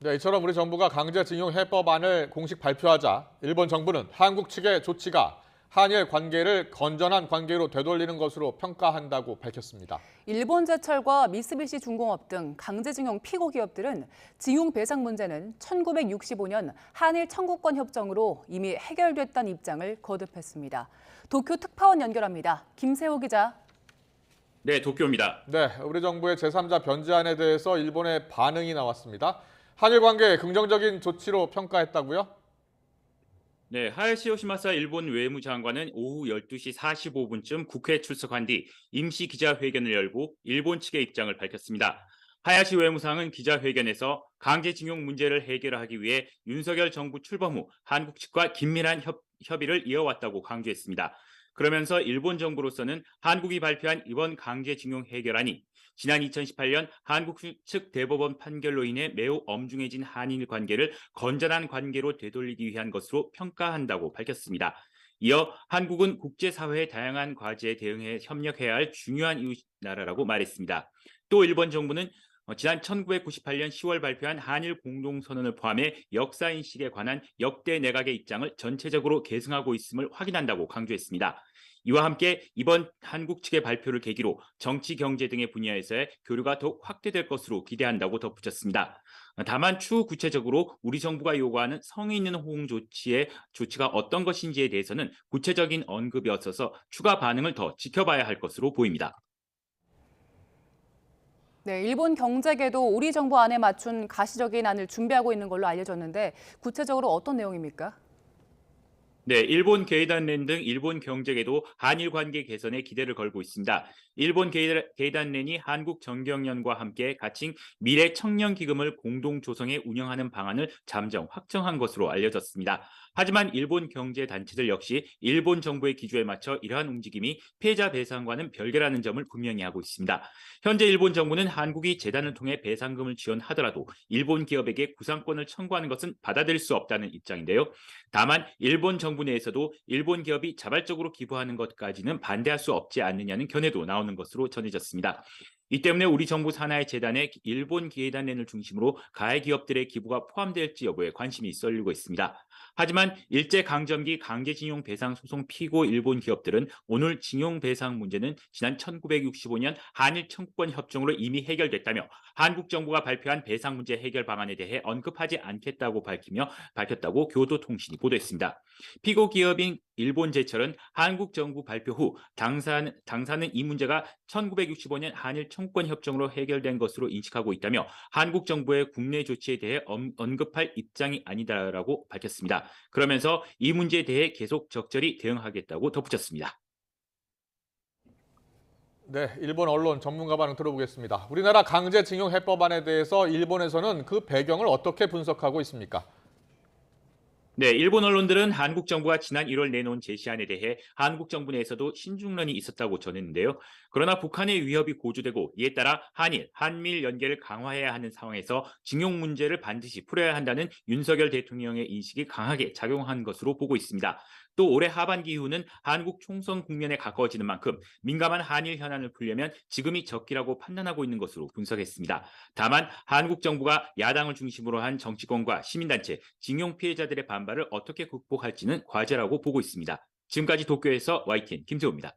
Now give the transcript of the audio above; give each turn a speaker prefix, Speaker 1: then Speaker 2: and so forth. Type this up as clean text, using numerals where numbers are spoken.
Speaker 1: 네, 이처럼 우리 정부가 강제징용 해법안을 공식 발표하자 일본 정부는 한국 측의 조치가 한일 관계를 건전한 관계로 되돌리는 것으로 평가한다고 밝혔습니다.
Speaker 2: 일본제철과 미쓰비시 중공업 등 강제징용 피고 기업들은 징용 배상 문제는 1965년 한일 청구권 협정으로 이미 해결됐다는 입장을 거듭했습니다. 도쿄 특파원 연결합니다. 김세호 기자.
Speaker 3: 네, 도쿄입니다.
Speaker 1: 네, 우리 정부의 제3자 변제안에 대해서 일본의 반응이 나왔습니다. 한일 관계에 긍정적인 조치로 평가했다고요?
Speaker 3: 네, 하야시 요시마사 일본 외무장관은 오후 12시 45분쯤 국회에 출석한 뒤 임시 기자회견을 열고 일본 측의 입장을 밝혔습니다. 하야시 외무상은 기자회견에서 강제징용 문제를 해결하기 위해 윤석열 정부 출범 후 한국 측과 긴밀한 협의를 이어왔다고 강조했습니다. 그러면서 일본 정부로서는 한국이 발표한 이번 강제징용 해결안이 지난 2018년 한국 측 대법원 판결로 인해 매우 엄중해진 한일 관계를 건전한 관계로 되돌리기 위한 것으로 평가한다고 밝혔습니다. 이어 한국은 국제사회의 다양한 과제에 대응해 협력해야 할 중요한 이웃 나라라고 말했습니다. 또 일본 정부는 지난 1998년 10월 발표한 한일 공동선언을 포함해 역사인식에 관한 역대 내각의 입장을 전체적으로 계승하고 있음을 확인한다고 강조했습니다. 이와 함께 이번 한국 측의 발표를 계기로 정치, 경제 등의 분야에서의 교류가 더욱 확대될 것으로 기대한다고 덧붙였습니다. 다만 추후 구체적으로 우리 정부가 요구하는 성의 있는 호응 조치가 어떤 것인지에 대해서는 구체적인 언급이 없어서 추가 반응을 더 지켜봐야 할 것으로 보입니다.
Speaker 2: 네, 일본 경제계도 우리 정부 안에 맞춘 가시적인 안을 준비하고 있는 걸로 알려졌는데 구체적으로 어떤 내용입니까?
Speaker 3: 네, 일본 게이단렌 등 일본 경제계도 한일 관계 개선에 기대를 걸고 있습니다. 일본 게이단렌이 한국 정경련과 함께 가칭 미래 청년 기금을 공동 조성해 운영하는 방안을 잠정 확정한 것으로 알려졌습니다. 하지만 일본 경제 단체들 역시 일본 정부의 기조에 맞춰 이러한 움직임이 피해자 배상과는 별개라는 점을 분명히 하고 있습니다. 현재 일본 정부는 한국이 재단을 통해 배상금을 지원하더라도 일본 기업에게 구상권을 청구하는 것은 받아들일 수 없다는 입장인데요. 다만 일본 정부 내에서도 일본 기업이 자발적으로 기부하는 것까지는 반대할 수 없지 않느냐는 견해도 나오는 것으로 전해졌습니다. 이 때문에 우리 정부 산하의 재단에 일본 기회단련을 중심으로 가해 기업들의 기부가 포함될지 여부에 관심이 쏠리고 있습니다. 하지만 일제강점기 강제징용 배상 소송 피고 일본 기업들은 오늘 징용 배상 문제는 지난 1965년 한일 청구권 협정으로 이미 해결됐다며 한국 정부가 발표한 배상 문제 해결 방안에 대해 언급하지 않겠다고 밝혔다고 교도통신이 보도했습니다. 피고 기업인 일본제철은 한국 정부 발표 후 당사는 이 문제가 1965년 한일 청구권 협정으로 해결된 것으로 인식하고 있다며 한국 정부의 국내 조치에 대해 언급할 입장이 아니다라고 밝혔습니다. 그러면서 이 문제에 대해 계속 적절히 대응하겠다고 덧붙였습니다.
Speaker 1: 네, 일본 언론 전문가 반응 들어보겠습니다. 우리나라 강제징용 해법안에 대해서 일본에서는 그 배경을 어떻게 분석하고 있습니까?
Speaker 3: 네, 일본 언론들은 한국 정부가 지난 1월 내놓은 제시안에 대해 한국 정부 내에서도 신중론이 있었다고 전했는데요. 그러나 북한의 위협이 고조되고 이에 따라 한미일 연계를 강화해야 하는 상황에서 징용 문제를 반드시 풀어야 한다는 윤석열 대통령의 인식이 강하게 작용한 것으로 보고 있습니다. 또 올해 하반기 이후는 한국 총선 국면에 가까워지는 만큼 민감한 한일 현안을 풀려면 지금이 적기라고 판단하고 있는 것으로 분석했습니다. 다만 한국 정부가 야당을 중심으로 한 정치권과 시민단체, 징용 피해자들의 반발을 어떻게 극복할지는 과제라고 보고 있습니다. 지금까지 도쿄에서 YTN 김세호입니다.